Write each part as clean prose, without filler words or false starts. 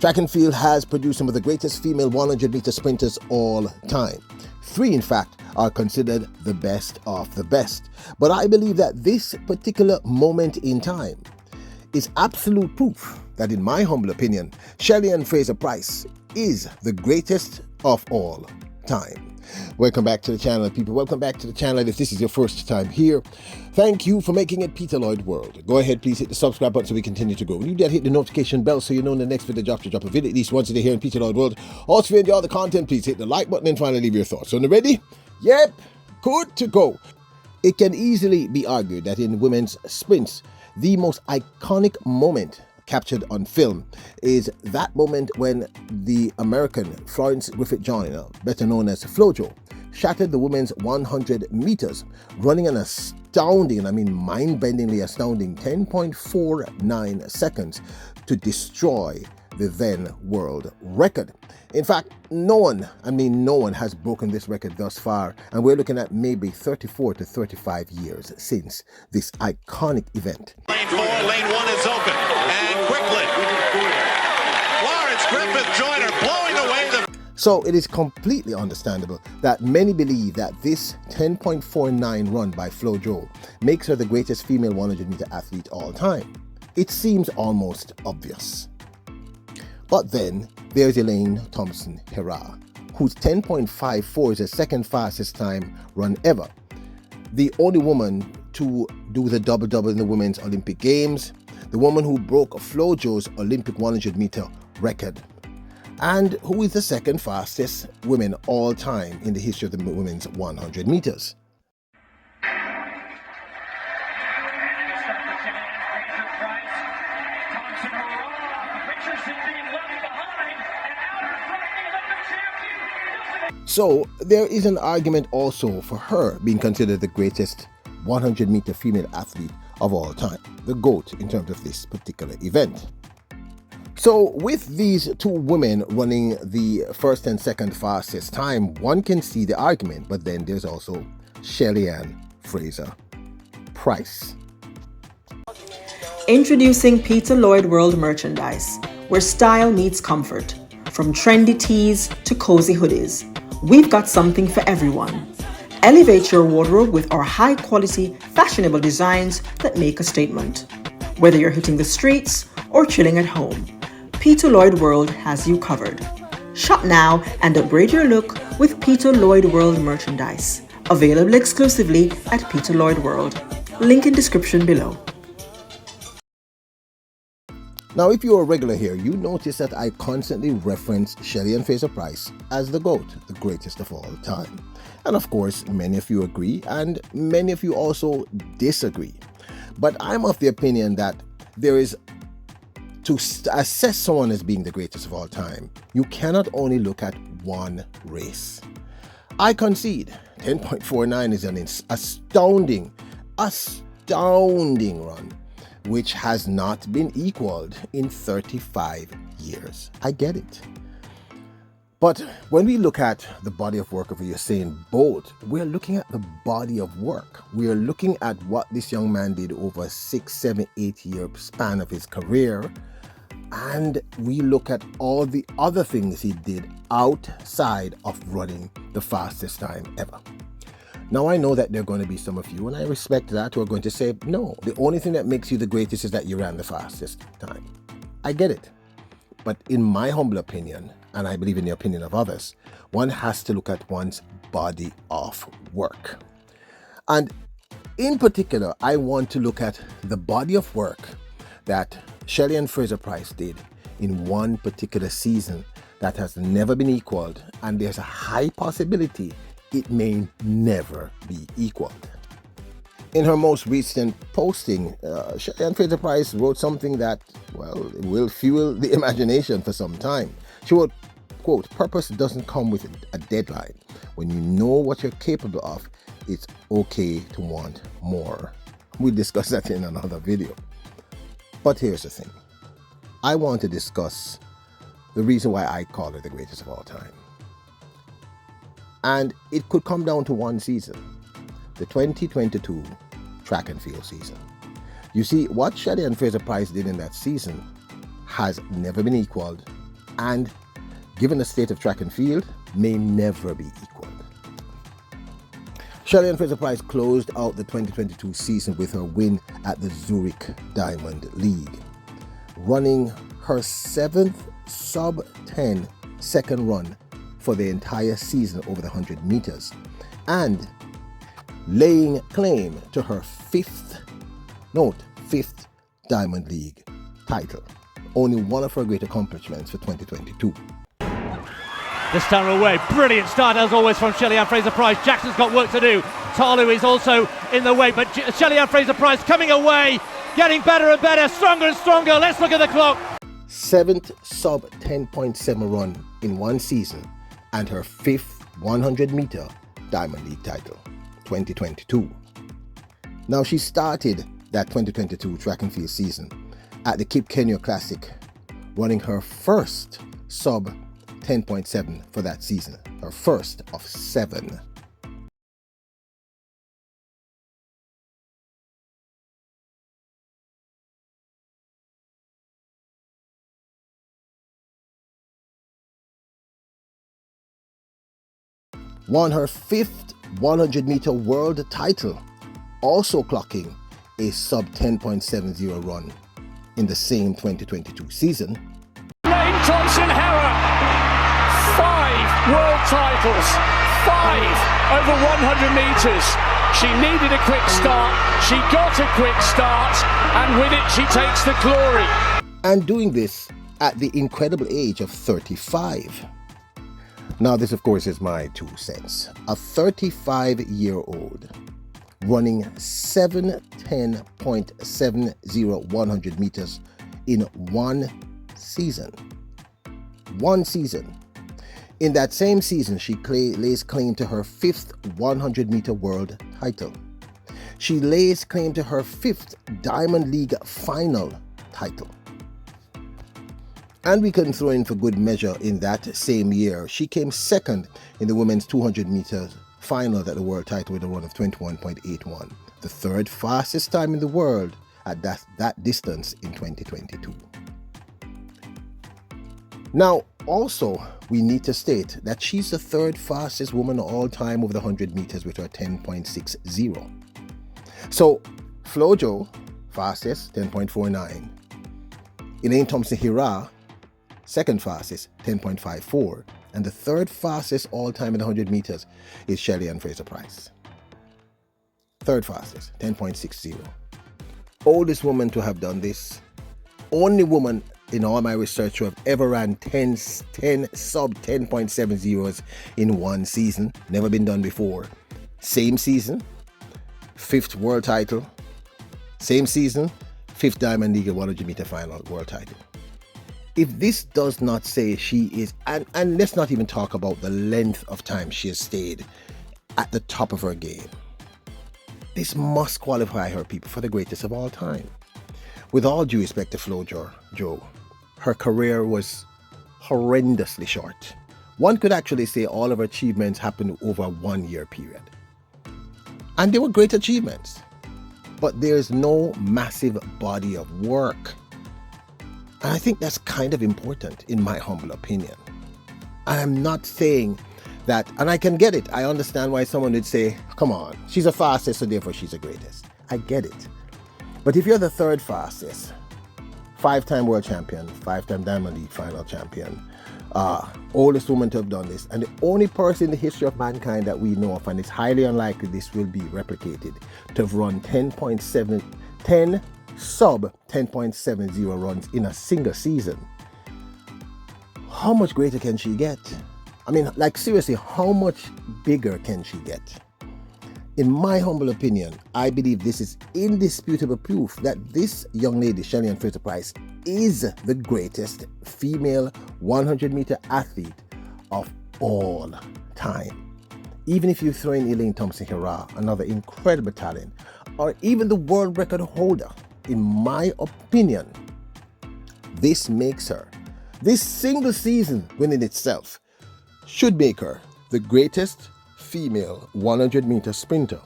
Track and field has produced some of the greatest female 100-meter sprinters all time. 3, in fact, are considered the best of the best. But I believe that this particular moment in time is absolute proof that, in my humble opinion, Shelly-Ann Fraser-Pryce is the greatest of all time. Welcome back to the channel, people. Welcome back to the channel. If this is your first time here, thank you for making it Peter Lloyd World. Go ahead, please hit the subscribe button so we continue to grow. When you did, hit the notification bell so you know when the next video drops, to drop a video at least once a day here in Peter Lloyd World. Also, if you enjoy the content, please hit the like button and finally leave your thoughts. So, ready? Yep, good to go. It can easily be argued that in women's sprints, the most iconic moment captured on film is that moment when the American Florence Griffith Joyner, better known as Flo-Jo, shattered the women's 100 meters, running an astounding, and I mean mind-bendingly astounding, 10.49 seconds to destroy the then world record. In fact, no one has broken this record thus far, and we're looking at maybe 34 to 35 years since this iconic event. Lane 4, lane 1 is open, and quickly, Florence Griffith Joyner blowing away the... So it is completely understandable that many believe that this 10.49 run by Flo-Jo makes her the greatest female 100-meter athlete all time. It seems almost obvious. But then there's Elaine Thompson-Herah, whose 10.54 is the second fastest time run ever. The only woman to do the double-double in the Women's Olympic Games, the woman who broke Flo-Jo's Olympic 100-meter record, and who is the second fastest woman all time in the history of the women's 100 meters. So there is an argument also for her being considered the greatest 100-meter female athlete of all time, the GOAT in terms of this particular event. So with these two women running the first and second fastest time, one can see the argument, but then there's also Shelly-Ann Fraser-Pryce. Introducing Peter Lloyd World merchandise, where style meets comfort. From trendy tees to cozy hoodies, we've got something for everyone. Elevate your wardrobe with our high-quality, fashionable designs that make a statement. Whether you're hitting the streets or chilling at home, Peter Lloyd World has you covered. Shop now and upgrade your look with Peter Lloyd World merchandise. Available exclusively at Peter Lloyd World. Link in description below. Now, if you're a regular here, you notice that I constantly reference Shelly-Ann Fraser-Pryce as the GOAT, the greatest of all time. And of course, many of you agree, and many of you also disagree. But I'm of the opinion that there is, to assess someone as being the greatest of all time, you cannot only look at one race. I concede 10.49 is an astounding run, which has not been equaled in 35 years. I get it. But when we look at the body of work of Usain Bolt, we're looking at the body of work. We are looking at what this young man did over a 6, 7, 8 year span of his career. And we look at all the other things he did outside of running the fastest time ever. Now, I know that there are going to be some of you, and I respect that, who are going to say, no, the only thing that makes you the greatest is that you ran the fastest time. I get it. But in my humble opinion, and I believe in the opinion of others, one has to look at one's body of work. And in particular, I want to look at the body of work that Shelly-Ann Fraser-Pryce did in one particular season that has never been equaled, and there's a high possibility it may never be equaled. In her most recent posting, Shelly-Ann Fraser-Pryce wrote something that, well, will fuel the imagination for some time. She wrote, quote, "Purpose doesn't come with a deadline. When you know what you're capable of, it's okay to want more." We'll discuss that in another video. But here's the thing. I want to discuss the reason why I call her the greatest of all time. And it could come down to one season, the 2022 track and field season. You see, what Shelly-Ann Fraser-Pryce did in that season has never been equaled and, given the state of track and field, may never be equaled. Shelly-Ann Fraser-Pryce closed out the 2022 season with her win at the Zurich Diamond League, running her 7th sub-10 second run for the entire season over the 100 meters, and laying claim to her 5th Diamond League title, only one of her great accomplishments for 2022. This time away, brilliant start as always from Shelly-Ann Fraser-Pryce. Jackson's got work to do. Talu is also in the way, but Shelly-Ann Fraser-Pryce coming away, getting better and better, stronger and stronger. Let's look at the clock. 7th sub 10.7 run in one season and her 5th 100-meter Diamond League title, 2022. Now, she started that 2022 track and field season at the Cape Kenya Classic, running her first sub 10.7 for that season, her first of 7. Won her 5th 100-meter world title, also clocking a sub 10.70 run in the same 2022 season. Elaine Thompson-Herah, 5 world titles, 5 over 100 metres. She needed a quick start, she got a quick start, and with it she takes the glory. And doing this at the incredible age of 35. Now, this, of course, is my 2 cents. A 35-year-old running 7:10.70 100 meters in one season. One season. In that same season, she lays claim to her 5th 100-meter world title. She lays claim to her 5th Diamond League final title. And we can throw in for good measure, in that same year, she came second in the women's 200 meters final at the world title with a run of 21.81, the 3rd fastest time in the world at that distance in 2022. Now, also, we need to state that she's the 3rd fastest woman of all time over the 100 meters with her 10.60. So, Flo-Jo, fastest, 10.49. Elaine Thompson-Herah, 2nd fastest, 10.54, and the 3rd fastest all time in the 100 meters is Shelly-Ann Fraser-Pryce. 3rd fastest, 10.60. Oldest woman to have done this. Only woman in all my research who have ever ran 10 sub 10.70s in one season. Never been done before. Same season, 5th world title. Same season, 5th Diamond League 100 meter final world title. If this does not say she is, and let's not even talk about the length of time she has stayed at the top of her game, this must qualify her, people, for the greatest of all time. With all due respect to Flo-Jo, her career was horrendously short. One could actually say all of her achievements happened over a 1-year period. And they were great achievements. But there's no massive body of work. And I think that's kind of important, in my humble opinion. I am not saying that, and I can get it. I understand why someone would say, come on, she's the fastest, so therefore she's the greatest. I get it. But if you're the 3rd fastest, 5-time world champion, 5-time Diamond League final champion, oldest woman to have done this, and the only person in the history of mankind that we know of, and it's highly unlikely this will be replicated, to have run 10 sub 10.70 runs in a single season. How much greater can she get? I mean, like, seriously, how much bigger can she get? In my humble opinion, I believe this is indisputable proof that this young lady, Shelly-Ann Fraser-Pryce, is the greatest female 100-meter athlete of all time. Even if you throw in Elaine Thompson-Herah, another incredible talent, or even the world record holder, in my opinion, this makes her, this single season win in itself, should make her the greatest female 100-meter sprinter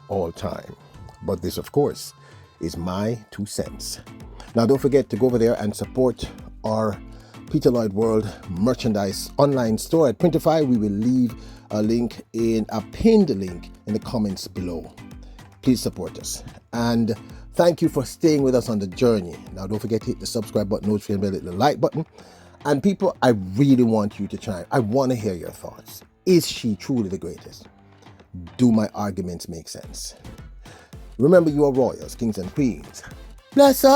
all time. But this, of course, is my 2 cents. Now, don't forget to go over there and support our Peter Lloyd World merchandise online store at Printify. We will leave a link a pinned link in the comments below. Please support us. And thank you for staying with us on the journey. Now, don't forget to hit the subscribe button, notification bell, the like button. And people, I really want you to try. I want to hear your thoughts. Is she truly the greatest? Do my arguments make sense? Remember, you are royals, kings and queens. Bless us.